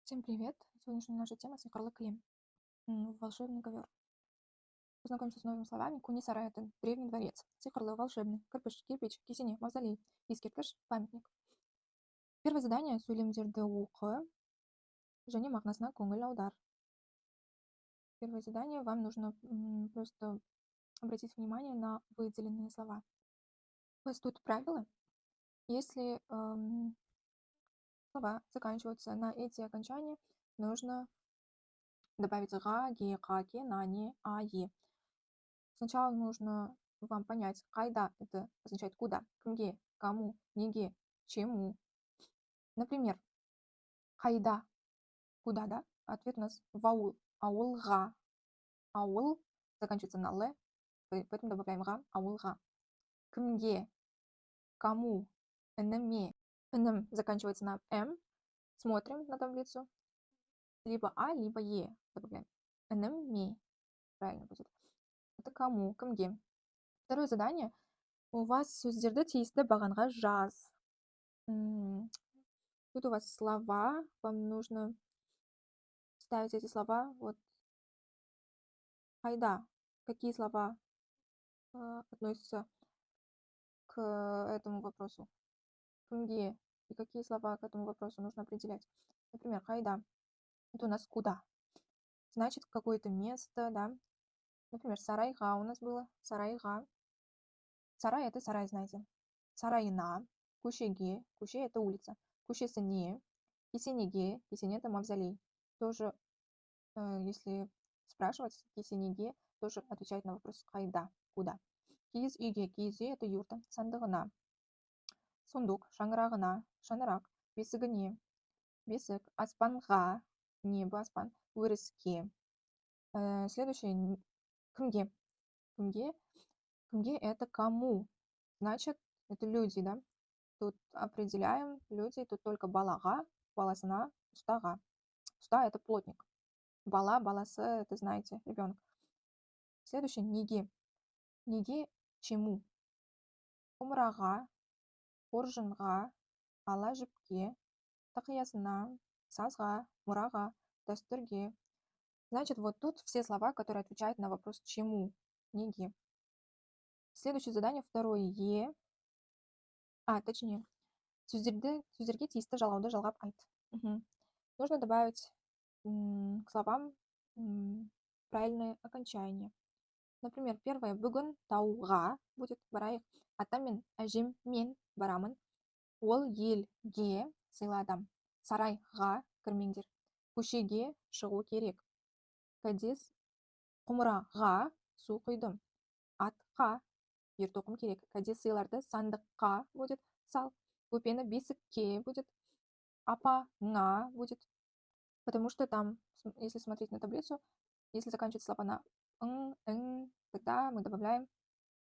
Всем привет! Сегодняшняя наша тема — Сихарлы Клим. Волшебный ковер. Познакомимся с новыми словами. Куни сарай — это древний дворец. Сихарлы — волшебный. Кырпыш — кирпич. Кисене — мавзолей. Искиркыш — памятник. Первое задание — сөйлемдерді оқы және мағынасына көңіл аудар. Первое задание — вам нужно просто обратить внимание на выделенные слова. У вас тут правило. Если слова заканчиваются на эти окончания, нужно добавить га, ге, ка, ке, на, не, а, е. Сначала нужно вам понять, кайда — это означает куда, кімге, кому, неге, чему. Например, кайда — куда, да? Ответ у нас в аул. Аулға. Аул заканчивается на л, поэтому добавляем га, аулға. Кімге, кому, ініме. Інім заканчивается на м. Смотрим на таблицу. Либо а, либо е добавляем. Ініме. Правильно будет. Это кому, кімге. Второе задание. У вас сөздерді тиісті бағанға жаз. Тут у вас слова. Вам нужно ставить эти слова. Вот. Кайда. Какие слова относятся к этому вопросу? Кімге. И какие слова к этому вопросу нужно определять? Например, кайда. Это у нас куда. Значит, какое-то место, да. Например, сарайға у нас было. Сарайға. Сарай — это сарай, знаете. Сарайына. Көшеге. Көше — это улица. Көшесіне. Кисенеге. Кисене — это мавзолей. Тоже, если спрашивать, кисенеге тоже отвечает на вопрос кайда, куда. Киіз үйге. Киіз үй — это юрта. Сандығына. Сундук. Шаңырағына. Шаңырақ. Бесігіне. Бесік. Аспанға. Небо, аспан. Өріске. Следующее. Кімге. Кімге. Кімге — это кому. Значит, это люди, да? Тут определяем люди. Тут только балаға, баласына, ұстаға. Уста — это плотник. Бала, баласы — это, знаете, ребенок. Следующее — неге. Неге чему. Құмыраға, қоржынға, ала жіпке, тақиясына, сазға, мұраға, дәстүрге. Значит, вот тут все слова, которые отвечают на вопрос чему. Неге. Следующее задание второе. Е. Точнее. Сөздерге тиісті жалғауды жалғап айт. Нужно добавить к словам правильное окончание. Например, первое. Бүгін тауға будет барайық. Атам мен әжем мен барамын. Ол елге сыйладым. Сарайға кірмеңдер. Көшеге шығу керек. Кәдес құмыраға су құйдым. Атқа ер тоқым керек. Кәдес сыйларды сандыққа будет сал. Көпені бесікке будет. Апаңа будет. Потому что там, если смотреть на таблицу, если заканчивать слова на ың, тогда мы добавляем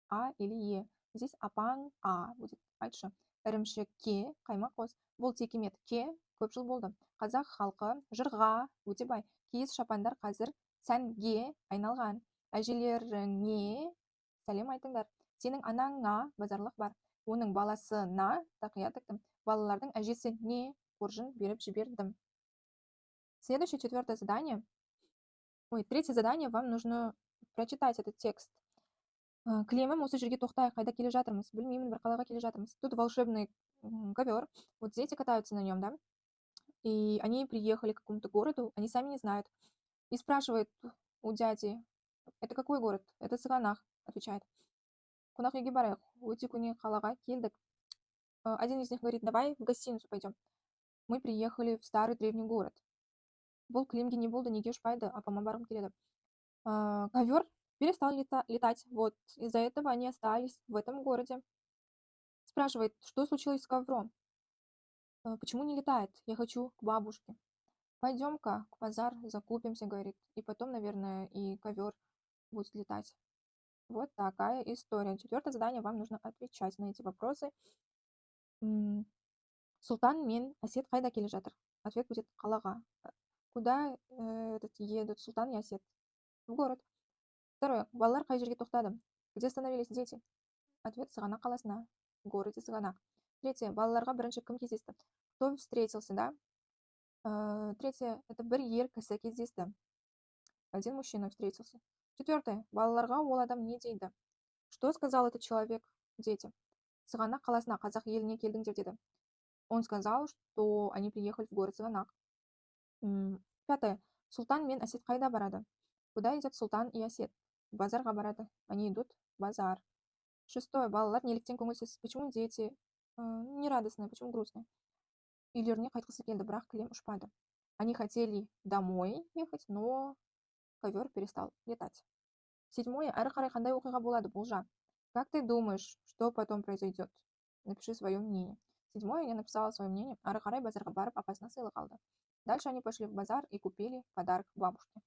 а или е. Здесь апаң а будет. Айтшы. Ірімшікке қаймақ қос. Бұл текеметке көп жыл болды. Қазақ халқы жырға өте бай. Киіз шапандар қазір сәнге айналған. Әжелеріңе сәлем айтыңдар. Сенің анаңа базарлық бар. Оның баласына тақия тіктім. Балалардың әжесіне қоржын беріп жібердім. Следующее, четвертое задание. Третье задание. Вам нужно прочитать этот текст. Кілемім осы жерге тоқтайық, қайда келе жатырмыз? Білмеймін, бір қалаға келе жатырмыз. Тут волшебный ковер. Вот дети катаются на нем, да? И они приехали к какому-то городу, они сами не знают. И спрашивают у дяди: это какой город? Это Сығанақ, отвечает. Кунақ үйге барайық. Өте көне қалаға келдік. Один из них говорит: давай в гостиницу пойдем. Мы приехали в старый древний город. Бұл кілемге не болды, неге ұшпайды, апама барғым келеді. Ковер перестал летать. Вот из-за этого они остались в этом городе. Спрашивает, что случилось с ковром? Почему не летает? Я хочу к бабушке. Пойдем-ка к базар, закупимся, говорит. И потом, наверное, и ковер будет летать. Вот такая история. Четвертое задание. Вам нужно отвечать на эти вопросы. Султан мен Асет қайда келе жатыр? Ответ будет қалаға. Куда едут Султан и Асет? В город. Второе. Балалар қай жерге тоқтады? Где остановились дети? Ответ: Сығанақ қаласына. В городе Сығанақ. Третье. Балаларға бірінші кім кездесті? Кто встретился, да? Третье — это бір ер кісі кездесті. Один мужчина встретился. Четвертое. Балаларға ол адам не дейді? Что сказал этот человек детям? Сығанақ қаласына, қазақ еліне келдіңдер деді. Он сказал, что они приехали в город Сығанақ. Пятое. Султан мен Асет қайда барады? Куда идет Султан и Асет? Базарға барады. Они идут в базар. Шестое. Балалар неліктен көңілсіз? Почему дети нерадостные? Почему грустные? Үйлеріне қайтқысы келді, бірақ кілем ұшпады. Они хотели домой ехать, но ковер перестал летать. Седьмое. Әрі қарай қандай оқиға болады? Болжа. Как ты думаешь, что потом произойдет? Напиши свое мнение. Седьмое. Я написала свое мнение. Әрі қарай базарға барып, апасына сыйлық алды. Дальше они пошли в базар и купили подарок бабушке.